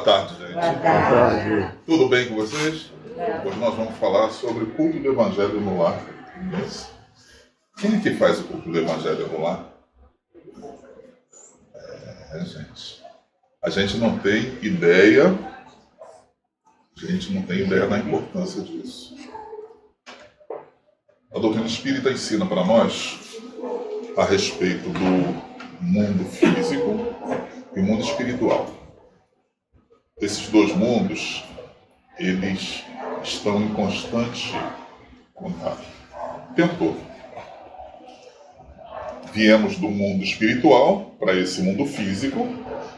tarde, gente. Boa tarde. Tudo bem com vocês? Hoje nós vamos falar sobre o culto do Evangelho no lar. Quem é que faz o culto do Evangelho no lar? Gente. A gente não tem ideia da importância disso. A doutrina espírita ensina para nós a respeito do mundo físico e o mundo espiritual. Esses dois mundos, eles estão em constante contato o tempo todo. Viemos do mundo espiritual para esse mundo físico,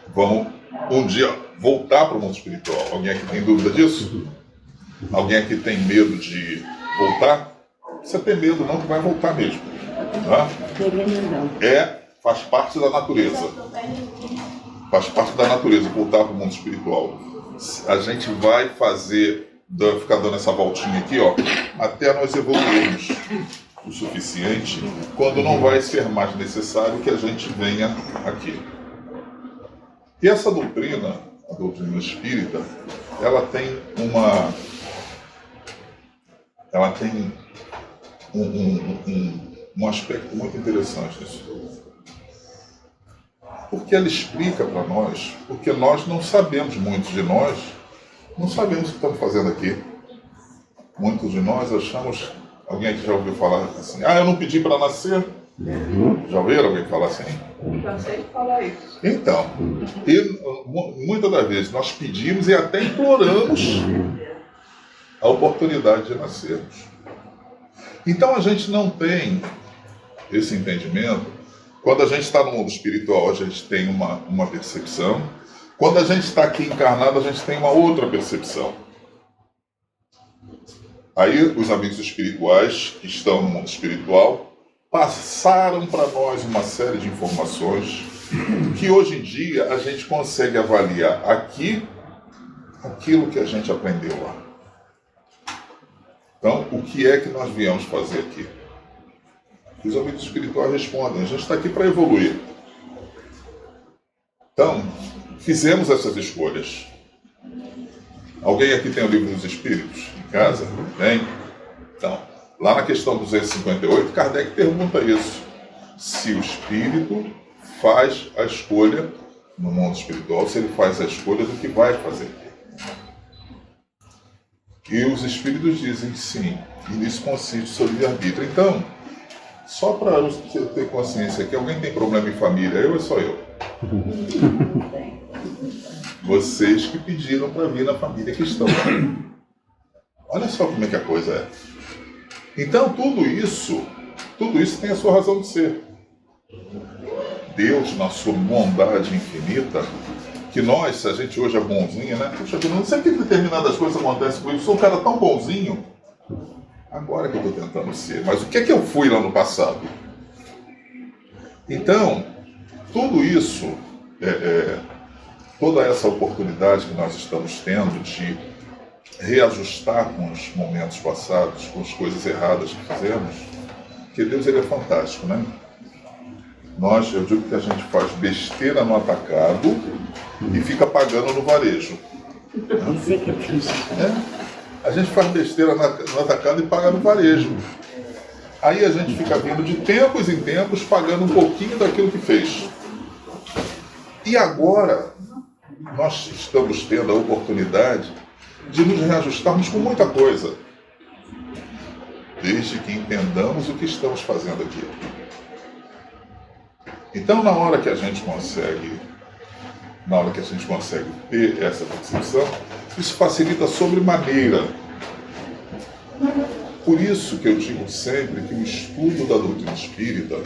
vamos um dia voltar para o mundo espiritual. Alguém aqui tem dúvida disso? Alguém aqui tem medo de voltar? Não precisa ter medo não, que vai voltar mesmo. Tá? Faz parte da natureza. Faz parte da natureza voltar para o mundo espiritual. A gente vai ficar dando essa voltinha aqui, ó, até nós evoluirmos o suficiente, quando não vai ser mais necessário que a gente venha aqui. E essa doutrina, a doutrina espírita, ela tem um aspecto muito interessante nisso tudo. Porque ela explica para nós, porque nós não sabemos, muitos de nós, não sabemos o que estamos fazendo aqui. Muitos de nós achamos, alguém aqui já ouviu falar assim, eu não pedi para nascer? Já ouviram alguém falar assim? Cansei de falar isso. Então, muitas das vezes nós pedimos e até imploramos a oportunidade de nascermos. Então a gente não tem esse entendimento. Quando a gente está no mundo espiritual, a gente tem uma percepção. Quando a gente está aqui encarnado, a gente tem uma outra percepção. Aí os amigos espirituais que estão no mundo espiritual passaram para nós uma série de informações que hoje em dia a gente consegue avaliar aqui aquilo que a gente aprendeu lá. Então, o que é que nós viemos fazer aqui? Os amigos espirituais respondem, a gente está aqui para evoluir. Então, fizemos essas escolhas. Alguém aqui tem o livro dos Espíritos em casa? Tem? Então, lá na questão 258, Kardec pergunta isso. Se o espírito faz a escolha no mundo espiritual, se ele faz a escolha do que vai fazer. E os espíritos dizem sim. E nisso consiste o livre-arbítrio. Então, só para você ter consciência que alguém tem problema em família, eu ou só eu? Vocês que pediram para vir na família que estão. Olha só como é que a coisa é. Então tudo isso tem a sua razão de ser. Deus, na sua bondade infinita, que nós, se a gente hoje é bonzinho, né? Puxa, eu não sei que determinadas coisas acontecem comigo, eu sou um cara tão bonzinho. Agora que eu estou tentando ser. Mas o que é que eu fui lá no passado? Então, tudo isso, toda essa oportunidade que nós estamos tendo de reajustar com os momentos passados, com as coisas erradas que fizemos, que Deus ele é fantástico, né? Eu digo que a gente faz besteira no atacado e fica pagando no varejo. Isso é que é difícil. A gente faz besteira no atacado e paga no varejo. Aí a gente fica vindo de tempos em tempos pagando um pouquinho daquilo que fez. E agora nós estamos tendo a oportunidade de nos reajustarmos com muita coisa, desde que entendamos o que estamos fazendo aqui. Então, na hora que a gente consegue ter essa percepção, isso facilita sobremaneira. Por isso que eu digo sempre que o estudo da doutrina espírita,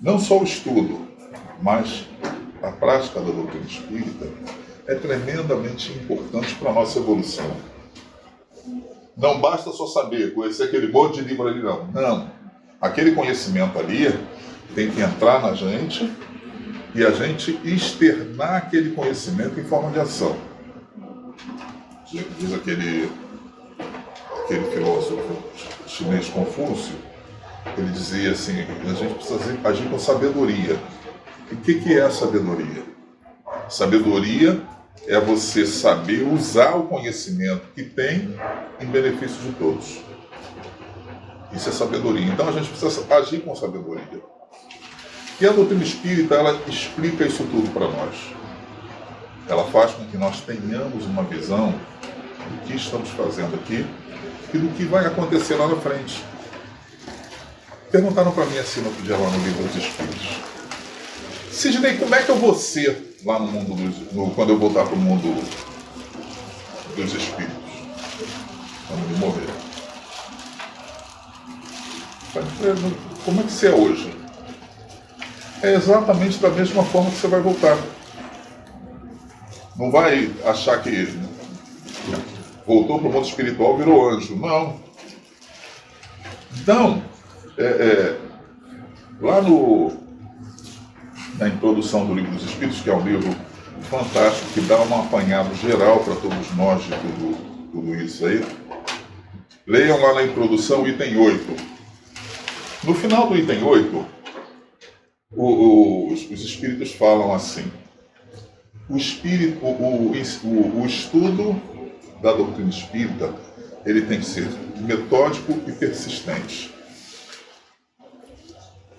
não só o estudo, mas a prática da doutrina espírita, é tremendamente importante para a nossa evolução. Não basta só saber, conhecer aquele monte de livro ali, não. Não. Aquele conhecimento ali tem que entrar na gente e a gente externar aquele conhecimento em forma de ação. Diz aquele filósofo chinês Confúcio, ele dizia assim, a gente precisa agir com sabedoria. E o que é a sabedoria? Sabedoria é você saber usar o conhecimento que tem em benefício de todos. Isso é sabedoria. Então a gente precisa agir com sabedoria. E a doutrina espírita, ela explica isso tudo para nós. Ela faz com que nós tenhamos uma visão do que estamos fazendo aqui e do que vai acontecer lá na frente. Perguntaram para mim assim no outro dia lá no Livro dos Espíritos: Sidney, como é que eu vou ser lá no mundo quando eu voltar para o mundo dos espíritos? Quando eu morrer. Como é que você é hoje? É exatamente da mesma forma que você vai voltar. Não vai achar que voltou para o mundo espiritual, virou anjo. Não. Então, lá na introdução do Livro dos Espíritos, que é um livro fantástico, que dá um apanhado geral para todos nós de tudo isso aí, leiam lá na introdução o item 8. No final do item 8, os espíritos falam assim: o estudo da doutrina espírita, ele tem que ser metódico e persistente.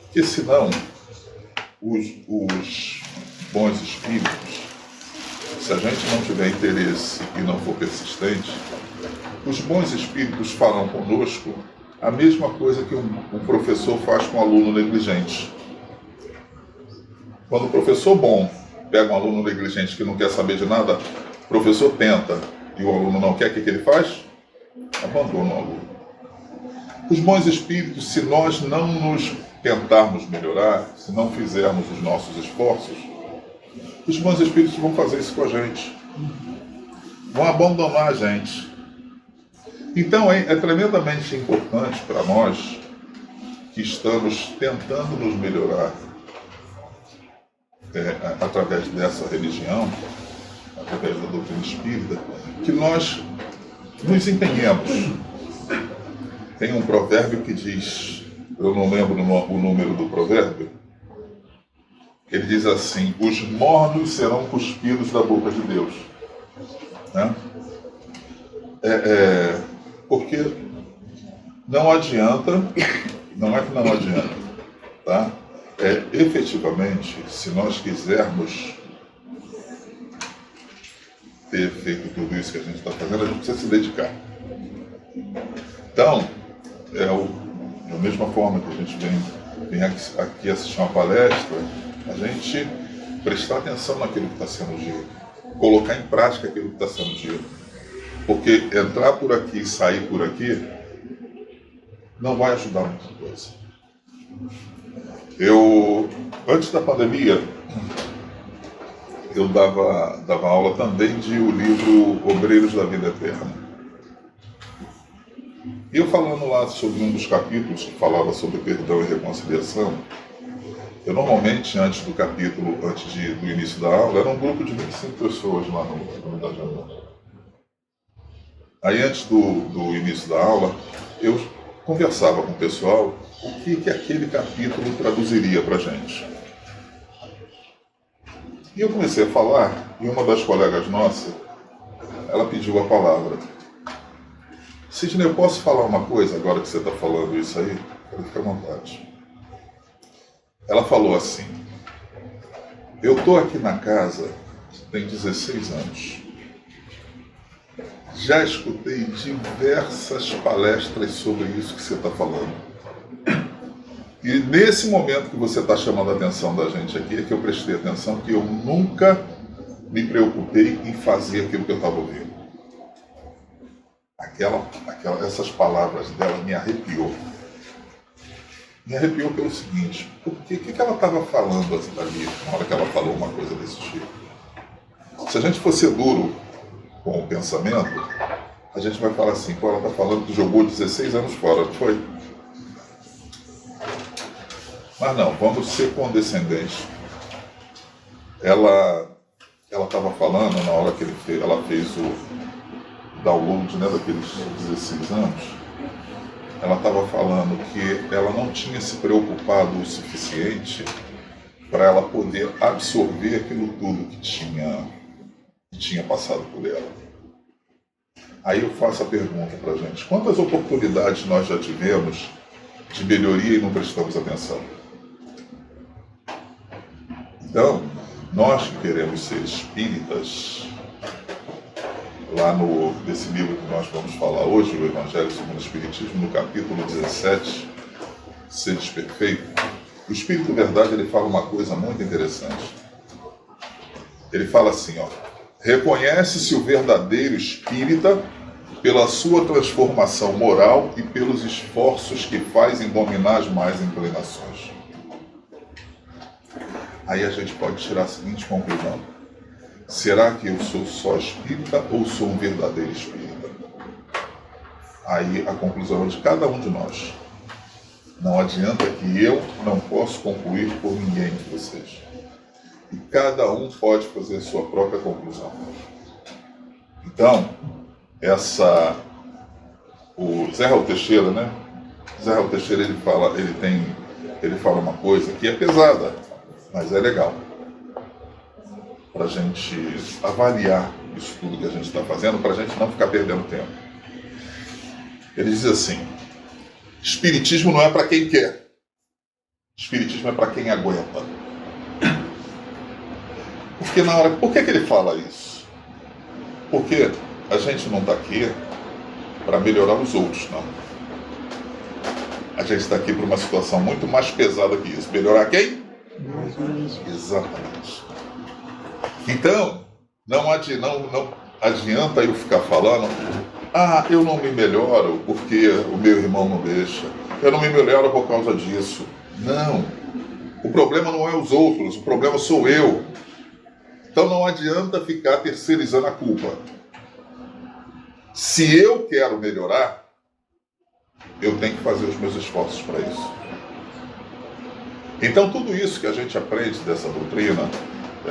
Porque senão, os bons espíritos, se a gente não tiver interesse e não for persistente, os bons espíritos farão conosco a mesma coisa que um professor faz com um aluno negligente. Quando o professor bom pega um aluno negligente que não quer saber de nada, o professor tenta e o aluno não quer, o que ele faz? Abandona o aluno. Os bons espíritos, se nós não nos tentarmos melhorar, se não fizermos os nossos esforços, os bons espíritos vão fazer isso com a gente. Vão abandonar a gente. Então é tremendamente importante para nós que estamos tentando nos melhorar através dessa religião, através da doutrina espírita, que nós nos empenhemos. Tem um provérbio que diz, eu não lembro o número do provérbio, ele diz assim: os mornos serão cuspidos da boca de Deus. Né? Porque não adianta, não é que não adianta, tá? Efetivamente, se nós quisermos ter feito tudo isso que a gente está fazendo, a gente precisa se dedicar. Então, da mesma forma que a gente vem aqui assistir uma palestra, a gente prestar atenção naquilo que está sendo dito, colocar em prática aquilo que está sendo dito. Porque entrar por aqui e sair por aqui não vai ajudar muita coisa. Antes da pandemia, eu dava aula também de o livro Obreiros da Vida Eterna. E eu falando lá sobre um dos capítulos que falava sobre perdão e reconciliação, eu normalmente, antes do capítulo, do início da aula, era um grupo de 25 pessoas lá no Unidade Amor. Aí, antes do início da aula, eu conversava com o pessoal o que aquele capítulo traduziria para a gente. E eu comecei a falar, e uma das colegas nossas, ela pediu a palavra. Sidney, eu posso falar uma coisa agora que você está falando isso aí? Eu fico à vontade. Ela falou assim: eu estou aqui na casa tem 16 anos. Já escutei diversas palestras sobre isso que você está falando. E nesse momento que você está chamando a atenção da gente aqui, é que eu prestei atenção que eu nunca me preocupei em fazer aquilo que eu estava ouvindo. Essas palavras dela me arrepiou. Me arrepiou pelo seguinte: porque o que ela estava falando ali na hora que ela falou uma coisa desse tipo? Se a gente fosse duro com o pensamento, a gente vai falar assim: pô, ela está falando que jogou 16 anos fora, não foi? Mas não, vamos ser condescendentes. Ela estava falando na hora que ela fez o download, né, daqueles 16 anos, ela estava falando que ela não tinha se preocupado o suficiente para ela poder absorver aquilo tudo que tinha que tinha passado por ela. Aí eu faço a pergunta para a gente: quantas oportunidades nós já tivemos de melhoria e não prestamos atenção? Então, nós que queremos ser espíritas, lá nesse livro que nós vamos falar hoje, o Evangelho segundo o Espiritismo, no capítulo 17, Seres Perfeito, o Espírito Verdade ele fala uma coisa muito interessante. Ele fala assim, reconhece-se o verdadeiro espírita pela sua transformação moral e pelos esforços que faz em dominar as más inclinações. Aí a gente pode tirar a seguinte conclusão: será que eu sou só espírita ou sou um verdadeiro espírita? Aí a conclusão é de cada um de nós. Não adianta que eu não posso concluir por ninguém de vocês. E cada um pode fazer sua própria conclusão. Então, o Zé Raul Teixeira, né? Zé Raul Teixeira, ele fala uma coisa que é pesada, mas é legal, para a gente avaliar isso tudo que a gente está fazendo, para a gente não ficar perdendo tempo. Ele diz assim: espiritismo não é para quem quer, espiritismo é para quem aguenta. Por que ele fala isso? Porque a gente não está aqui para melhorar os outros, não. A gente está aqui para uma situação muito mais pesada que isso. Melhorar quem? Exatamente. Então, não adianta eu ficar falando: eu não me melhoro porque o meu irmão não deixa, eu não me melhoro por causa disso. Não. O problema não é os outros, o problema sou eu. Então não adianta ficar terceirizando a culpa. Se eu quero melhorar, eu tenho que fazer os meus esforços para isso. Então tudo isso que a gente aprende dessa doutrina,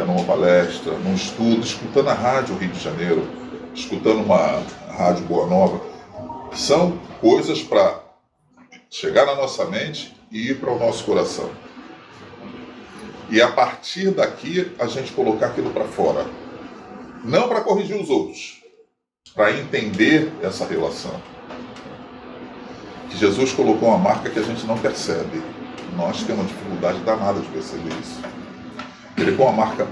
numa palestra, num estudo, escutando a rádio Rio de Janeiro, escutando uma rádio Boa Nova, são coisas para chegar na nossa mente e ir para o nosso coração. E a partir daqui a gente colocar aquilo para fora. Não para corrigir os outros, para entender essa relação. Que Jesus colocou uma marca que a gente não percebe. Nós temos uma dificuldade danada de perceber isso. Ele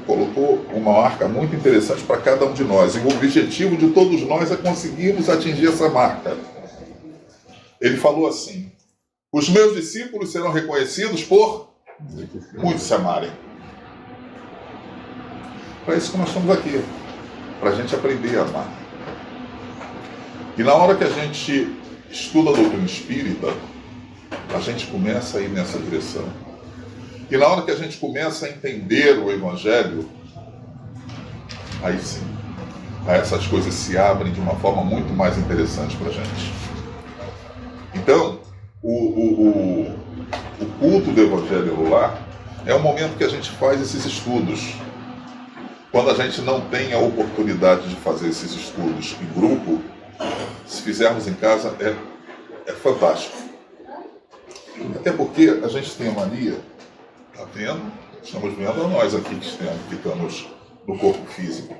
colocou uma marca muito interessante para cada um de nós. E o objetivo de todos nós é conseguirmos atingir essa marca. Ele falou assim: os meus discípulos serão reconhecidos por muitos se amarem. Para isso que nós estamos aqui. Para a gente aprender a amar. E na hora que a gente estuda a doutrina espírita, a gente começa a ir nessa direção. E na hora que a gente começa a entender o Evangelho, aí sim, essas coisas se abrem de uma forma muito mais interessante para a gente. Então, o culto do Evangelho no Lar é o momento que a gente faz esses estudos. Quando a gente não tem a oportunidade de fazer esses estudos em grupo, se fizermos em casa, é fantástico. Até porque a gente tem a mania, tá vendo? Estamos vendo nós aqui que estamos no corpo físico.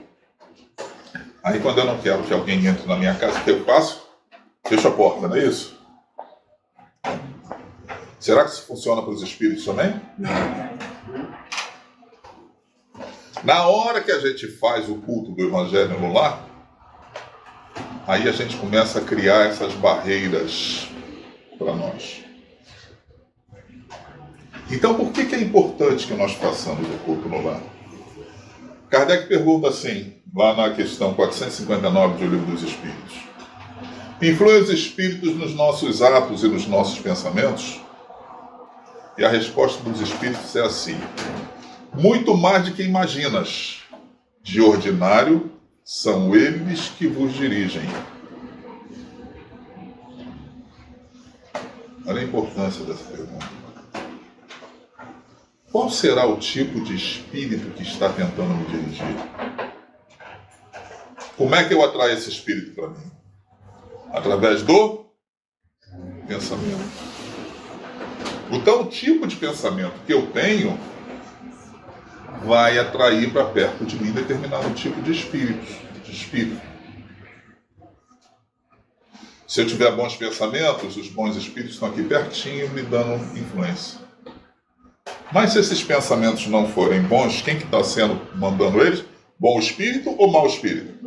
Aí quando eu não quero que alguém entre na minha casa, o que eu faço? Fecho a porta, não é isso? Será que isso funciona para os espíritos também? Na hora que a gente faz o culto do Evangelho no Lar, aí a gente começa a criar essas barreiras para nós. Então, por que é importante que nós façamos o culto no lar? Kardec pergunta assim, lá na questão 459 do Livro dos Espíritos: influem os espíritos nos nossos atos e nos nossos pensamentos? E a resposta dos espíritos é assim: muito mais do que imaginas. De ordinário, são eles que vos dirigem. Olha a importância dessa pergunta. Qual será o tipo de espírito que está tentando me dirigir? Como é que eu atraio esse espírito para mim? Através do pensamento. Então, o tipo de pensamento que eu tenho vai atrair para perto de mim determinado tipo de espírito. Se eu tiver bons pensamentos, os bons espíritos estão aqui pertinho me dando influência. Mas se esses pensamentos não forem bons, quem que está mandando eles? Bom espírito ou mau espírito?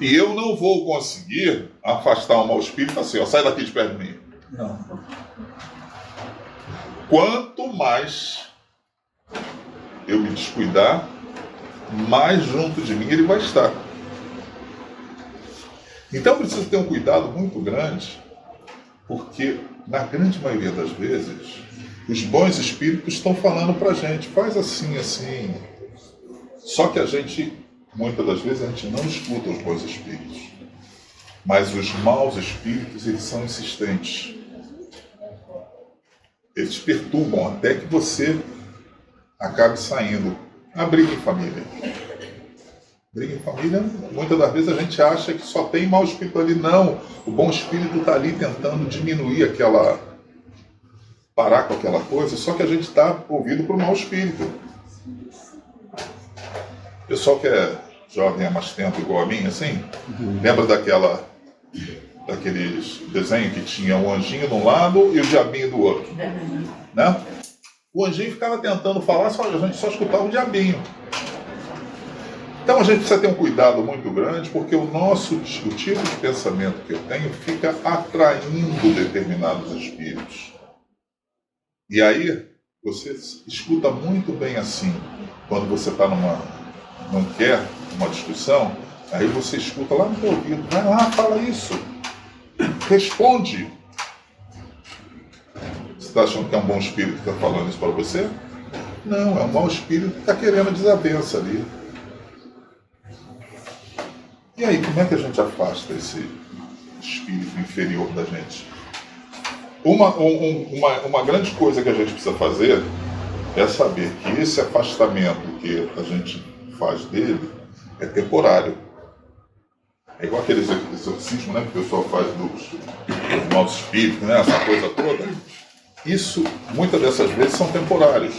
E eu não vou conseguir afastar um mau espírito assim, ó, sai daqui de perto de mim. Não. Quanto mais eu me descuidar, mais junto de mim ele vai estar. Então eu preciso ter um cuidado muito grande, porque na grande maioria das vezes, os bons espíritos estão falando para a gente, faz assim, assim. Só que a gente, muitas das vezes, a gente não escuta os bons espíritos. Mas os maus espíritos, eles são insistentes. Eles perturbam até que você acabe saindo. A briga em família. Briga em família, muitas das vezes a gente acha que só tem mau espírito ali. Não, o bom espírito está ali tentando diminuir parar com aquela coisa, só que a gente está ouvido por um mau espírito. O pessoal que é jovem há mais tempo igual a mim, assim, lembra daqueles desenhos que tinha o anjinho de um lado e o diabinho do outro, né? O anjinho ficava tentando falar, a gente só escutava o diabinho. Então a gente precisa ter um cuidado muito grande, porque o tipo de pensamento que eu tenho fica atraindo determinados espíritos. E aí você escuta muito bem assim, quando você está não quer uma discussão, aí você escuta lá no teu ouvido, vai lá, fala isso, responde. Você está achando que é um bom espírito que está falando isso para você? Não, é um mau espírito que está querendo desavença ali. E aí, como é que a gente afasta esse espírito inferior da gente? Uma grande coisa que a gente precisa fazer é saber que esse afastamento que a gente faz dele é temporário. É igual aquele exorcismo, né, que o pessoal faz dos maus espíritos, né, essa coisa toda. Isso, muitas dessas vezes, são temporários.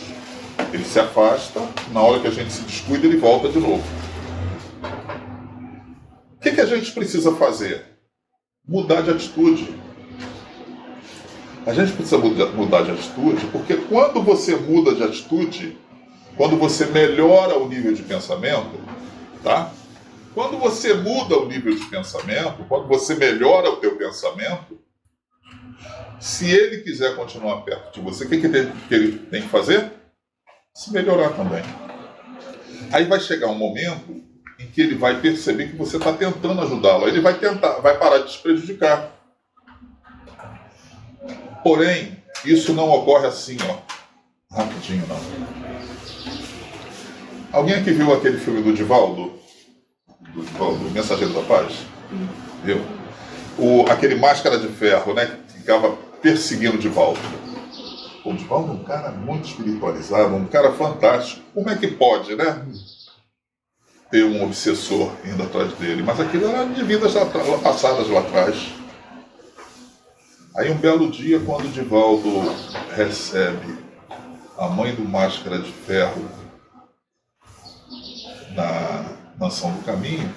Ele se afasta, na hora que a gente se descuida, ele volta de novo. O que a gente precisa fazer? Mudar de atitude. A gente precisa mudar de atitude, porque quando você muda de atitude, quando você melhora o nível de pensamento, tá? Quando você muda o nível de pensamento, quando você melhora o teu pensamento, se ele quiser continuar perto de você, o que ele tem que fazer? Se melhorar também. Aí vai chegar um momento em que ele vai perceber que você está tentando ajudá-lo. Ele vai parar de te prejudicar. Porém, isso não ocorre assim, ó, rapidinho, não. Alguém aqui viu aquele filme do Divaldo? Do Divaldo, Mensageiro da Paz? Viu? Aquele Máscara de Ferro, né? Que ficava perseguindo o Divaldo. O Divaldo é um cara muito espiritualizado, um cara fantástico. Como é que pode, né? Ter um obsessor indo atrás dele. Mas aquilo era de vidas passadas lá atrás. Aí um belo dia, quando o Divaldo recebe a mãe do Máscara de Ferro na Mansão do Caminho,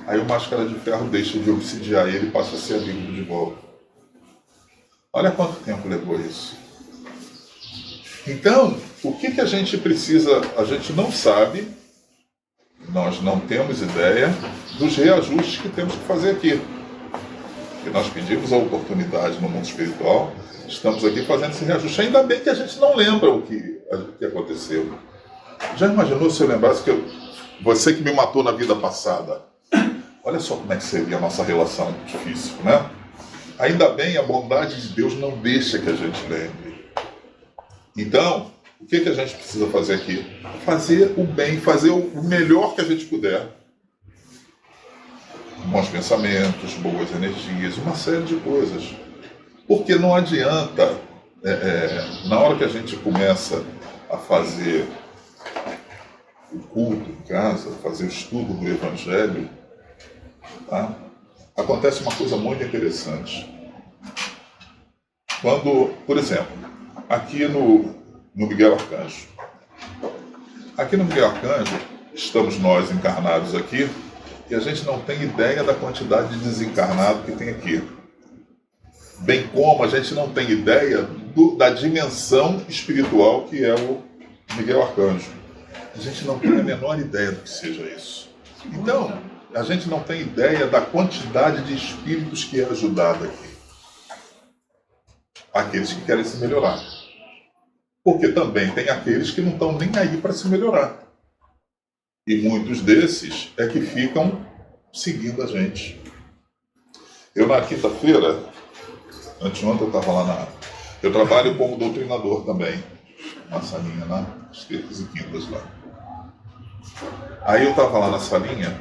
aí o Máscara de Ferro deixa de obsidiar ele e passa a ser amigo do Divaldo. Olha quanto tempo levou isso. Então, o que a gente precisa, a gente não sabe, nós não temos ideia dos reajustes que temos que fazer aqui. Porque nós pedimos a oportunidade no mundo espiritual, estamos aqui fazendo esse reajuste. Ainda bem que a gente não lembra o que aconteceu. Já imaginou se eu lembrasse que você que me matou na vida passada? Olha só como é que seria a nossa relação difícil, né? Ainda bem, a bondade de Deus não deixa que a gente lembre. Então, o que a gente precisa fazer aqui? Fazer o bem, fazer o melhor que a gente puder. Bons pensamentos, boas energias, uma série de coisas. Porque não adianta, na hora que a gente começa a fazer o culto em casa, fazer o estudo do Evangelho, tá? Acontece uma coisa muito interessante. Quando, por exemplo, aqui no Miguel Arcanjo. Aqui no Miguel Arcanjo, estamos nós encarnados aqui, e a gente não tem ideia da quantidade de desencarnado que tem aqui. Bem como a gente não tem ideia da dimensão espiritual que é o Miguel Arcanjo. A gente não tem a menor ideia do que seja isso. Então, a gente não tem ideia da quantidade de espíritos que é ajudado aqui. Aqueles que querem se melhorar. Porque também tem aqueles que não estão nem aí para se melhorar. E muitos desses é que ficam seguindo a gente. Eu na quinta-feira, anteontem eu estava lá eu trabalho como doutrinador também, na salinha, nas terças e quintas lá. Aí eu estava lá na salinha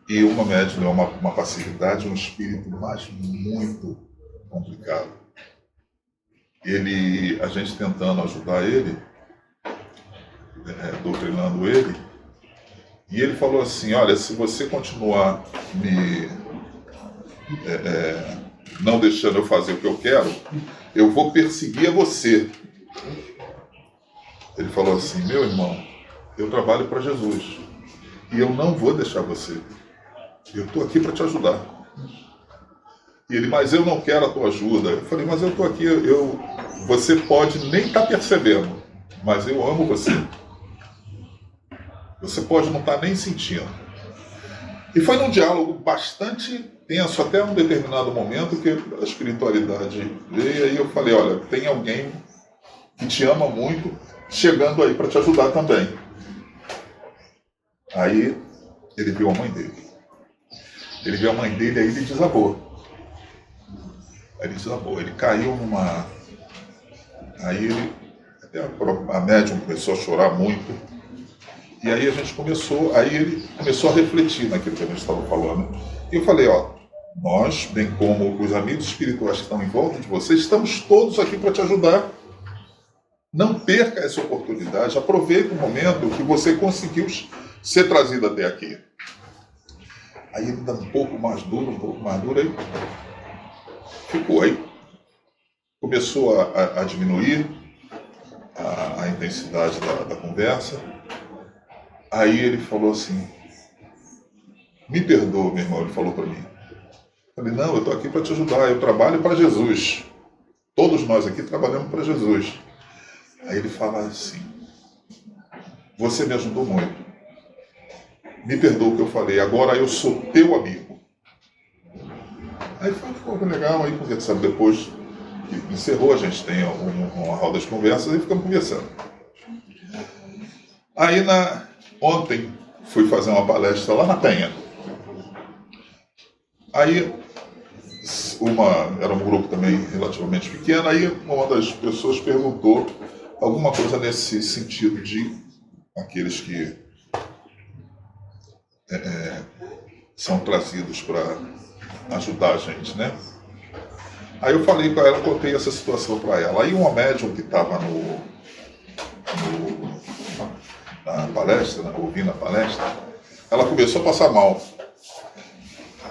e uma médium, uma passividade, um espírito, mas muito complicado. A gente tentando ajudar ele, doutrinando ele, e ele falou assim, olha, se você continuar não deixando eu fazer o que eu quero, eu vou perseguir a você. Ele falou assim, meu irmão, eu trabalho para Jesus e eu não vou deixar você. Eu estou aqui para te ajudar. E ele, mas eu não quero a tua ajuda. Eu falei, mas eu estou aqui, você pode nem estar percebendo, mas eu amo você. Você pode não estar nem sentindo. E foi num diálogo bastante tenso, até um determinado momento que a espiritualidade veio, e aí eu falei, olha, tem alguém que te ama muito, chegando aí para te ajudar também. Aí ele viu a mãe dele. Ele viu a mãe dele, aí ele desabou. Ele caiu numa... Aí a médium começou a chorar muito. E aí ele começou a refletir naquilo que a gente estava falando. E eu falei, ó, nós, bem como os amigos espirituais que estão em volta de você, estamos todos aqui para te ajudar. Não perca essa oportunidade, aproveite o momento que você conseguiu ser trazido até aqui. Aí ele dá um pouco mais duro, aí ficou aí. Começou a diminuir a intensidade da conversa. Aí ele falou assim, me perdoa, meu irmão, ele falou para mim. Eu falei, não, eu estou aqui para te ajudar, eu trabalho para Jesus. Todos nós aqui trabalhamos para Jesus. Aí ele fala assim, você me ajudou muito. Me perdoa o que eu falei, agora eu sou teu amigo. Aí ficou legal, aí conversando. Depois que encerrou, a gente tem uma roda de conversas e ficamos conversando. Aí ontem fui fazer uma palestra lá na Penha. Aí era um grupo também relativamente pequeno, aí uma das pessoas perguntou alguma coisa nesse sentido de aqueles que são trazidos para ajudar a gente, né? Aí eu falei com ela, contei essa situação para ela. Aí uma médium que estava na palestra, ouvindo a palestra, ela começou a passar mal.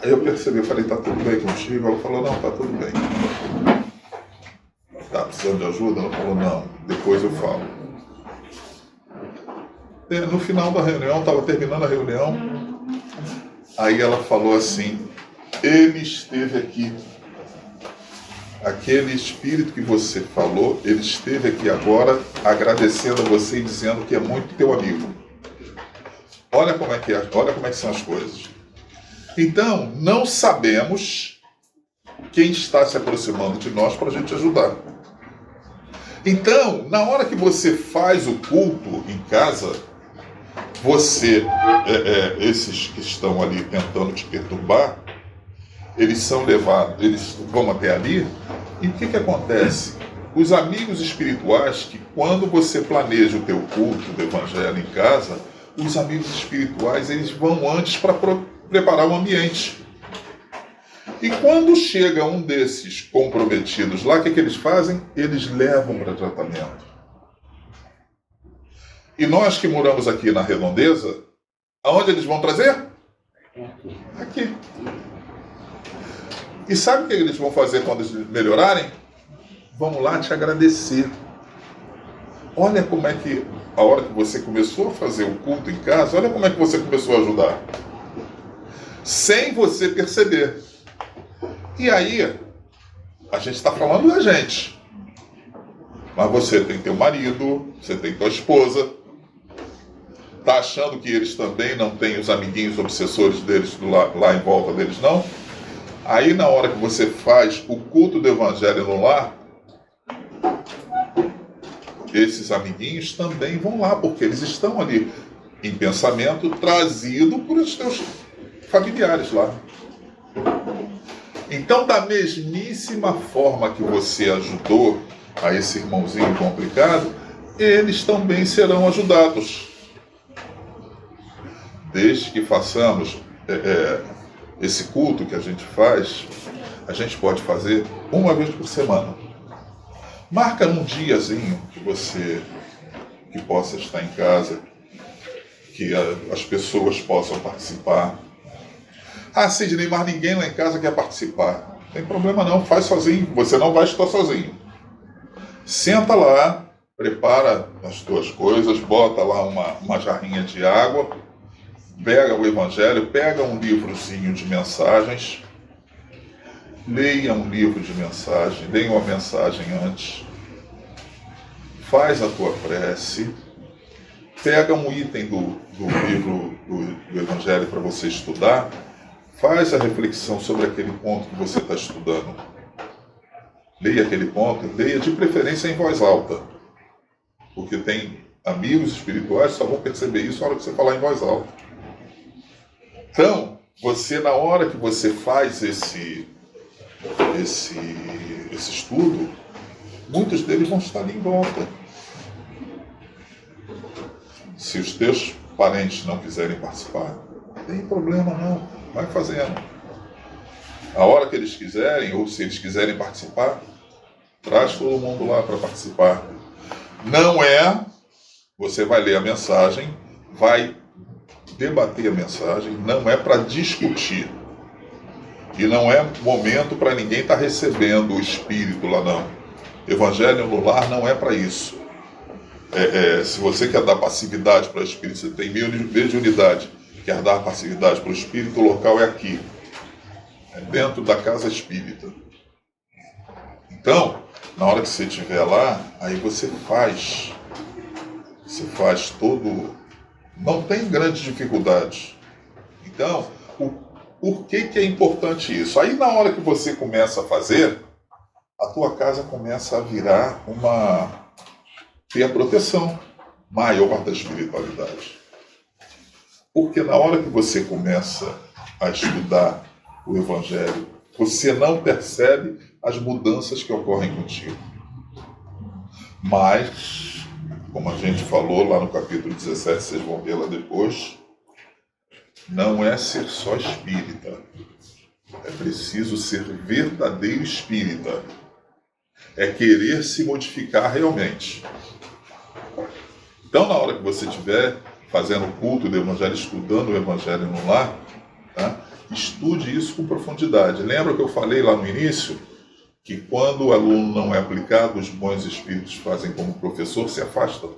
Aí eu percebi, eu falei, tá tudo bem contigo? Ela falou, não, tá tudo bem. Tá precisando de ajuda? Ela falou, não, depois eu falo. No final da reunião, estava terminando a reunião, aí ela falou assim, ele esteve aqui. Aquele espírito que você falou, ele esteve aqui agora agradecendo a você e dizendo que é muito teu amigo. Olha como é que são as coisas. Então, não sabemos quem está se aproximando de nós para a gente ajudar. Então, na hora que você faz o culto em casa, esses que estão ali tentando te perturbar, eles são levados, eles vão até ali, e o que acontece? Os amigos espirituais, que quando você planeja o teu culto do evangelho em casa, os amigos espirituais, eles vão antes para preparar o ambiente. E quando chega um desses comprometidos lá, o que eles fazem? Eles levam para tratamento. E nós que moramos aqui na Redondeza, aonde eles vão trazer? Aqui. E sabe o que eles vão fazer quando eles melhorarem? Vamos lá te agradecer. Olha como é que, a hora que você começou a fazer o culto em casa, olha como é que você começou a ajudar. Sem você perceber. E aí, a gente está falando da gente. Mas você tem teu marido, você tem tua esposa. Tá achando que eles também não têm os amiguinhos obsessores deles lá em volta deles, não? Aí, na hora que você faz o culto do Evangelho no lar, esses amiguinhos também vão lá, porque eles estão ali em pensamento, trazido por os teus familiares lá. Então, da mesmíssima forma que você ajudou a esse irmãozinho complicado, eles também serão ajudados. Desde que façamos esse culto que a gente faz, a gente pode fazer uma vez por semana. Marca num diazinho que possa estar em casa, que as pessoas possam participar. Ah, Sidney, mas ninguém lá em casa quer participar. Não tem problema não, faz sozinho, você não vai estar sozinho. Senta lá, prepara as tuas coisas, bota lá uma jarrinha de água, pega o Evangelho, pega um livrozinho de mensagens, leia um livro de mensagem, leia uma mensagem antes, faz a tua prece, pega um item do livro do Evangelho para você estudar, faz a reflexão sobre aquele ponto que você está estudando. Leia aquele ponto, leia de preferência em voz alta, porque tem amigos espirituais que só vão perceber isso na hora que você falar em voz alta. Então, você, na hora que você faz esse estudo, muitos deles vão estar ali em volta. Se os teus parentes não quiserem participar, não tem problema não, vai fazendo. A hora que eles quiserem, ou se eles quiserem participar, traz todo mundo lá para participar. Não é, você vai ler a mensagem, vai debater a mensagem, não é para discutir. E não é momento para ninguém estar recebendo o Espírito lá, não. Evangelho no lar não é para isso. Se você quer dar passividade para o Espírito, você tem mediunidade, quer dar passividade para o Espírito, o local é aqui. É dentro da casa espírita. Então, na hora que você estiver lá, aí você faz todo... Não tem grandes dificuldades. Então, por que é importante isso? Aí na hora que você começa a fazer, a tua casa começa a virar ter a proteção maior da espiritualidade. Porque na hora que você começa a estudar o Evangelho, você não percebe as mudanças que ocorrem contigo. Mas, como a gente falou lá no capítulo 17, vocês vão ver lá depois, não é ser só espírita. É preciso ser verdadeiro espírita. É querer se modificar realmente. Então, na hora que você estiver fazendo o culto do Evangelho, estudando o Evangelho no lar, tá? Estude isso com profundidade. Lembra que eu falei lá no início que quando o aluno não é aplicado, os bons espíritos fazem como professor, se afastam?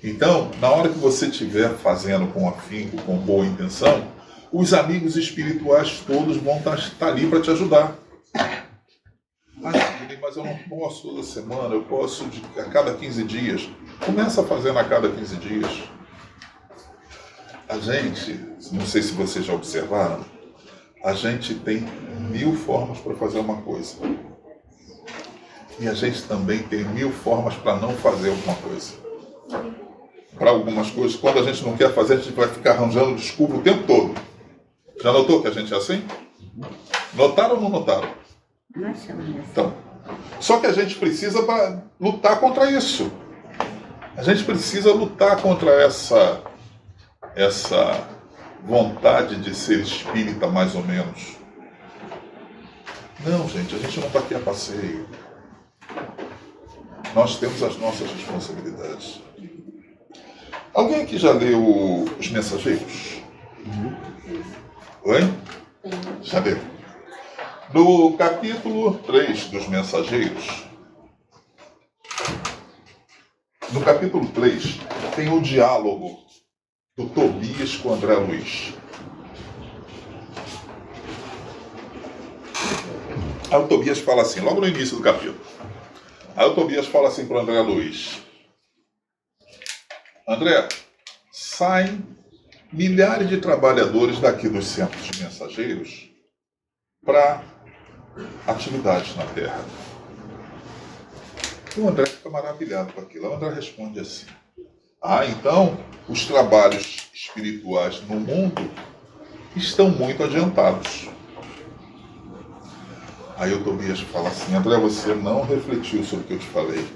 Então, na hora que você estiver fazendo com afinco, com boa intenção, os amigos espirituais todos vão estar ali para te ajudar. Mas eu não posso toda semana, eu posso a cada 15 dias. Começa fazendo a cada 15 dias. A gente, não sei se vocês já observaram, a gente tem 1000 formas para fazer uma coisa. E a gente também tem 1000 formas para não fazer alguma coisa. Para algumas coisas, quando a gente não quer fazer, a gente vai ficar arranjando desculpa o tempo todo. Já notou que a gente é assim? Notaram ou não notaram? Nós somos assim. Então, só que a gente precisa lutar contra isso. A gente precisa lutar contra essa vontade de ser espírita, mais ou menos. Não, gente, a gente não está aqui a passeio. Nós temos as nossas responsabilidades. Alguém aqui já leu Os Mensageiros? Oi? Já leu? No capítulo 3 dos Mensageiros, No capítulo 3, tem o diálogo do Tobias com o André Luiz. Aí o Tobias fala assim, logo no início do capítulo. Aí o Tobias fala assim para o André Luiz. André, saem milhares de trabalhadores daqui dos centros de mensageiros para atividades na Terra. E o André fica maravilhado com aquilo. O André responde assim, então os trabalhos espirituais no mundo estão muito adiantados. Aí o Tobias fala assim, André, você não refletiu sobre o que eu te falei.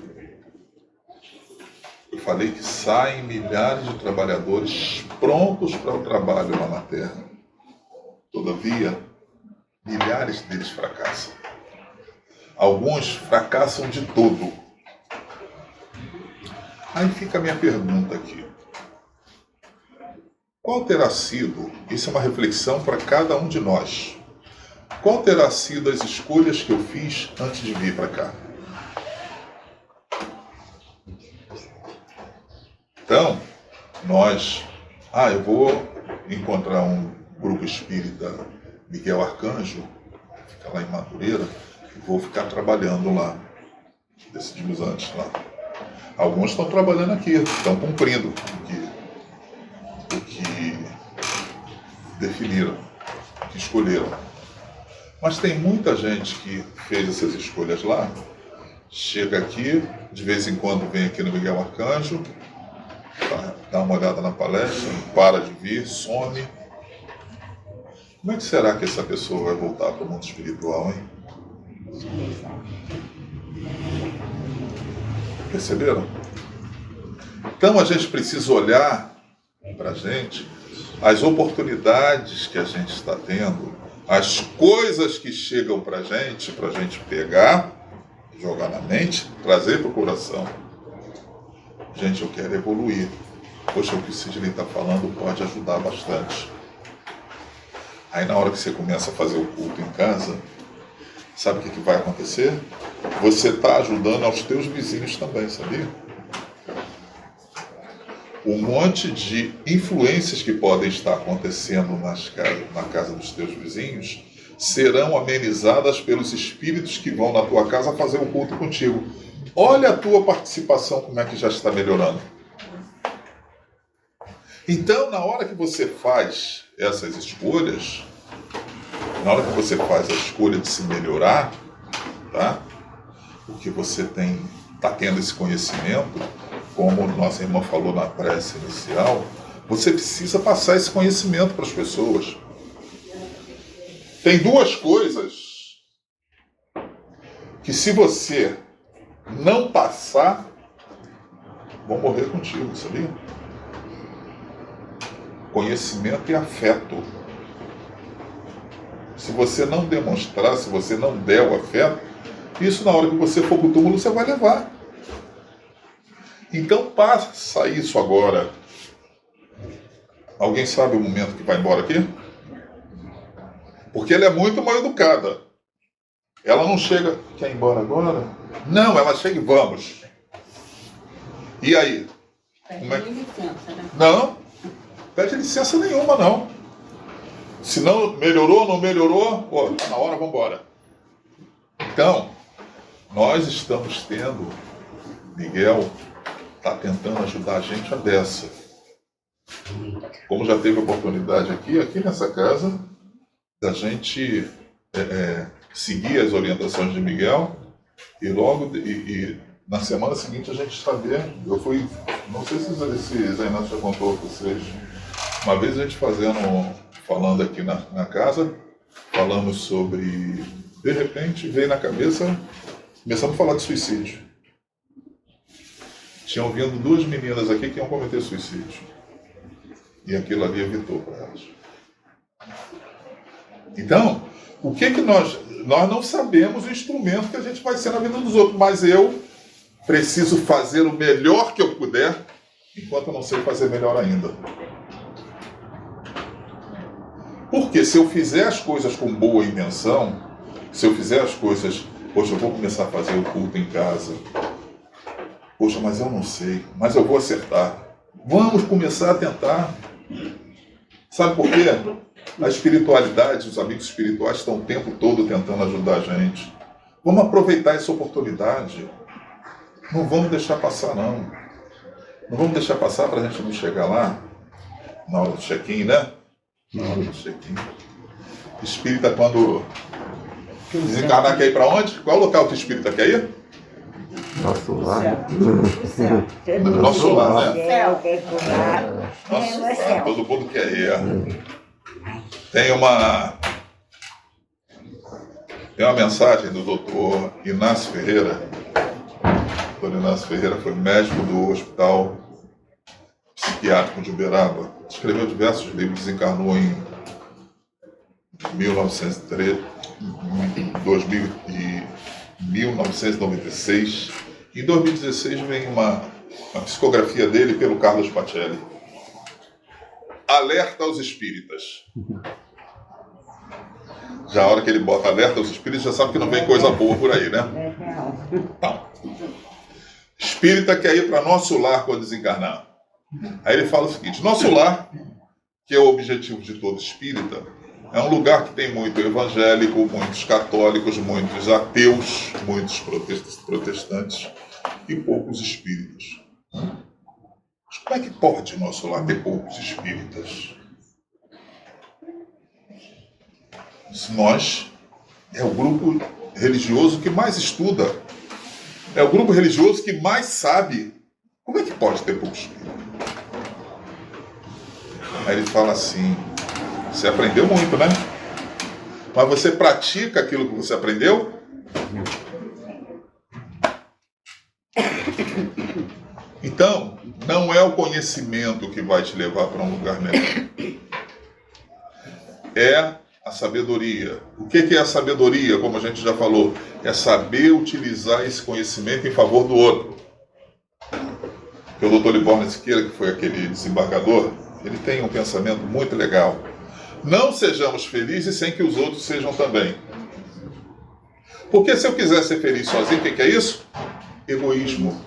Eu falei que saem milhares de trabalhadores prontos para o trabalho lá na Terra. Todavia, milhares deles fracassam. Alguns fracassam de todo. Aí fica a minha pergunta aqui. Qual terá sido, isso é uma reflexão para cada um de nós, qual terá sido as escolhas que eu fiz antes de vir para cá? Então, nós... eu vou encontrar um grupo espírita Miguel Arcanjo, fica lá em Madureira, e vou ficar trabalhando lá. Decidimos antes lá. Alguns estão trabalhando aqui, estão cumprindo o que definiram, o que escolheram. Mas tem muita gente que fez essas escolhas lá, chega aqui, de vez em quando vem aqui no Miguel Arcanjo, dá uma olhada na palestra, para de vir, some. Como é que será que essa pessoa vai voltar para o mundo espiritual, hein? Perceberam? Então a gente precisa olhar para a gente, as oportunidades que a gente está tendo, as coisas que chegam para a gente pegar, jogar na mente, trazer para o coração. Gente, eu quero evoluir. Poxa, o que o Sidney está falando pode ajudar bastante. Aí na hora que você começa a fazer o culto em casa, sabe o que vai acontecer? Você está ajudando aos teus vizinhos também, sabia? Um monte de influências que podem estar acontecendo na casa dos teus vizinhos serão amenizadas pelos espíritos que vão na tua casa fazer o culto contigo. Olha a tua participação, como é que já está melhorando. Então, na hora que você faz essas escolhas, na hora que você faz a escolha de se melhorar, tá? Porque você está tendo esse conhecimento, como nossa irmã falou na prece inicial, você precisa passar esse conhecimento para as pessoas. Tem duas coisas que, se você não passar, vão morrer contigo, sabia? Conhecimento e afeto. Se você não demonstrar, se você não der o afeto, isso na hora que você for para o túmulo você vai levar. Então passa isso agora. Alguém sabe o momento que vai embora aqui? Porque ela é muito mal educada. Ela não chega, quer ir embora agora? Não, ela chega e vamos. E aí? Como é que... licença, né? Não, pede licença nenhuma, não. Se não melhorou, não melhorou, tá na hora, vamos embora. Então, nós estamos tendo, Miguel está tentando ajudar a gente a dessa. Como já teve oportunidade aqui nessa casa, da gente seguir as orientações de Miguel e logo na semana seguinte a gente saber. Eu fui, não sei se Zainato já contou para vocês, uma vez a gente falando aqui na casa, falamos sobre, de repente veio na cabeça, começamos a falar de suicídio. Tinham vindo duas meninas aqui que iam cometer suicídio. E aquilo ali evitou para elas. Então, o que nós não sabemos o instrumento que a gente vai ser na vida dos outros, mas eu preciso fazer o melhor que eu puder, enquanto eu não sei fazer melhor ainda. Porque se eu fizer as coisas com boa intenção, se eu fizer as coisas, poxa, eu vou começar a fazer o culto em casa, Poxa, mas eu não sei, mas eu vou acertar. Vamos começar a tentar. Sabe por quê? A espiritualidade, os amigos espirituais estão o tempo todo tentando ajudar a gente. Vamos aproveitar essa oportunidade. Não vamos deixar passar, não. Não vamos deixar passar para a gente não chegar lá na hora do check-in, né? Na hora do check-in. Espírita, quando desencarnar, quer ir para onde? Qual é o local que o espírita quer ir? Nosso lar. Nosso lar, né? Céu. Nosso lar, todo mundo quer ir. Tem uma mensagem do doutor Inácio Ferreira. O doutor Inácio Ferreira foi médico do Hospital Psiquiátrico de Uberaba. Escreveu diversos livros, desencarnou em 1996. Em 2016 vem uma psicografia dele pelo Carlos Pacelli. Alerta aos espíritas. Já a hora que ele bota alerta aos espíritas, já sabe que não vem coisa boa por aí, né? Então, espírita quer ir para nosso lar quando desencarnar. Aí ele fala o seguinte: nosso lar, que é o objetivo de todo espírita, é um lugar que tem muito evangélico, muitos católicos, muitos ateus, muitos protestantes e poucos espíritas. Mas como é que pode o nosso lar ter poucos espíritas? Nós é o grupo religioso que mais estuda, é o grupo religioso que mais sabe. Como é que pode ter poucos espíritas? Aí ele fala assim: você aprendeu muito, né? Mas você pratica aquilo que você aprendeu? Então, não é o conhecimento que vai te levar para um lugar melhor. É a sabedoria. O que é a sabedoria? Como a gente já falou, é saber utilizar esse conhecimento em favor do outro. Porque o Dr. Liborno Siqueira, que foi aquele desembargador, ele tem um pensamento muito legal. Não sejamos felizes sem que os outros sejam também. Porque se eu quiser ser feliz sozinho, o que é isso? Egoísmo.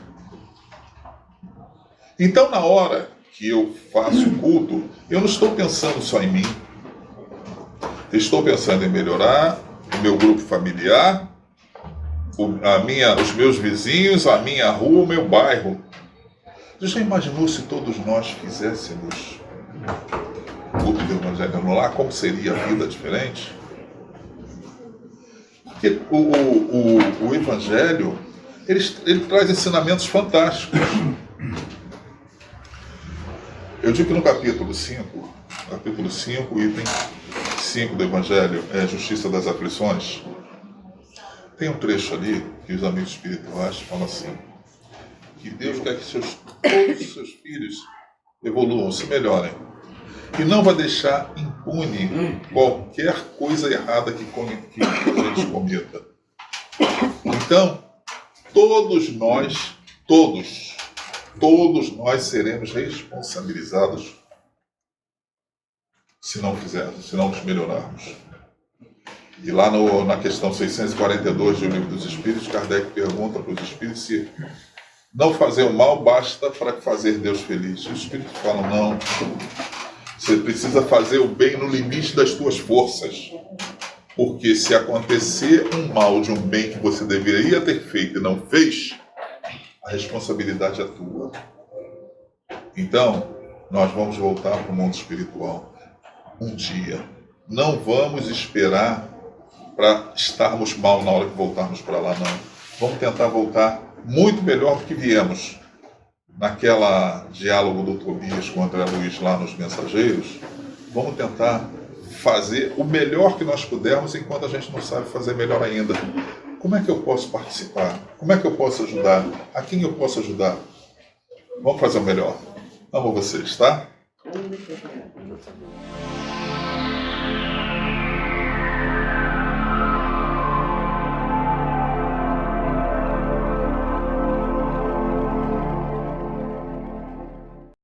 Então, na hora que eu faço o culto, eu não estou pensando só em mim. Eu estou pensando em melhorar o meu grupo familiar, os meus vizinhos, a minha rua, o meu bairro. Você já imaginou se todos nós fizéssemos o culto do Evangelho no lar? Como seria a vida diferente? Porque o Evangelho, ele traz ensinamentos fantásticos. Eu digo que no capítulo 5, item 5 do Evangelho, é a Justiça das Aflições, tem um trecho ali que os amigos espirituais falam assim: que Deus quer que todos os seus filhos evoluam, se melhorem, e não vai deixar impune qualquer coisa errada que a gente cometa. Então, todos nós seremos responsabilizados se não fizermos, se não nos melhorarmos. E lá na questão 642 do Livro dos Espíritos, Kardec pergunta para os espíritos se não fazer o mal basta para fazer Deus feliz. E os espíritos falam: não, você precisa fazer o bem no limite das tuas forças. Porque se acontecer um mal de um bem que você deveria ter feito e não fez, a responsabilidade é tua. Então, nós vamos voltar para o mundo espiritual um dia. Não vamos esperar para estarmos mal na hora que voltarmos para lá, não. Vamos tentar voltar muito melhor do que viemos. Naquela diálogo do Tobias com o André Luiz lá nos Mensageiros, vamos tentar fazer o melhor que nós pudermos enquanto a gente não sabe fazer melhor ainda. Como é que eu posso participar? Como é que eu posso ajudar? A quem eu posso ajudar? Vamos fazer o melhor. Amo vocês, tá?